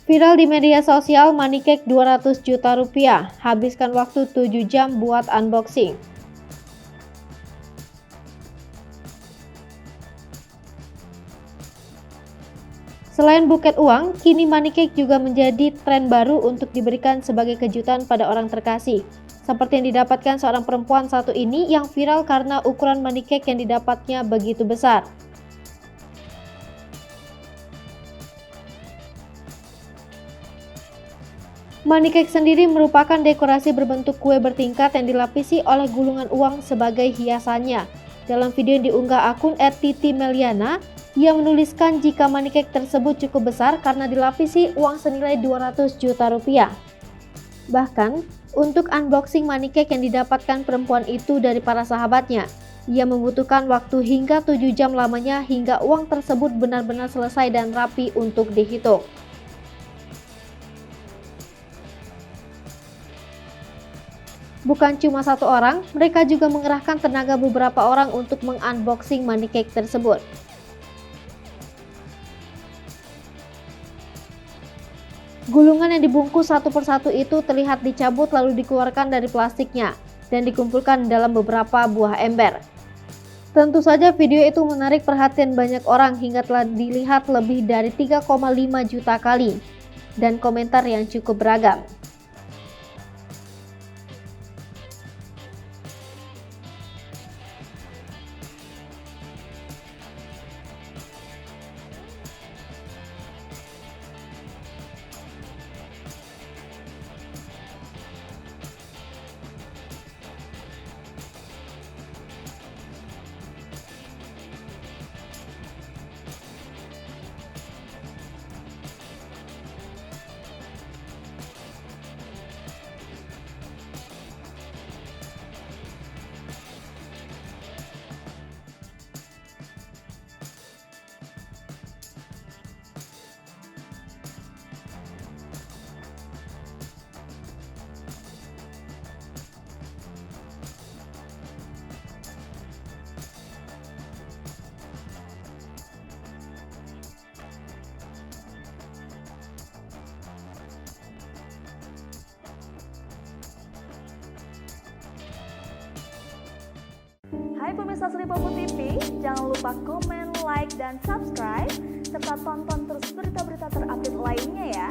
Viral di media sosial, money cake 200 juta rupiah, habiskan waktu 7 jam buat unboxing. Selain buket uang, kini money cake juga menjadi tren baru untuk diberikan sebagai kejutan pada orang terkasih. Seperti yang didapatkan seorang perempuan satu ini yang viral karena ukuran money cake yang didapatnya begitu besar. Money cake sendiri merupakan dekorasi berbentuk kue bertingkat yang dilapisi oleh gulungan uang sebagai hiasannya. Dalam video yang diunggah akun @titi_meliana, ia menuliskan jika money cake tersebut cukup besar karena dilapisi uang senilai 200 juta rupiah. Bahkan, untuk unboxing money cake yang didapatkan perempuan itu dari para sahabatnya, ia membutuhkan waktu hingga 7 jam lamanya hingga uang tersebut benar-benar selesai dan rapi untuk dihitung. Bukan cuma satu orang, mereka juga mengerahkan tenaga beberapa orang untuk mengunboxing money cake tersebut. Gulungan yang dibungkus satu persatu itu terlihat dicabut lalu dikeluarkan dari plastiknya dan dikumpulkan dalam beberapa buah ember. Tentu saja video itu menarik perhatian banyak orang hingga telah dilihat lebih dari 3,5 juta kali dan komentar yang cukup beragam. Hai pemirsa Sri Popo TV, jangan lupa komen, like, dan subscribe, serta tonton terus berita-berita terupdate lainnya ya.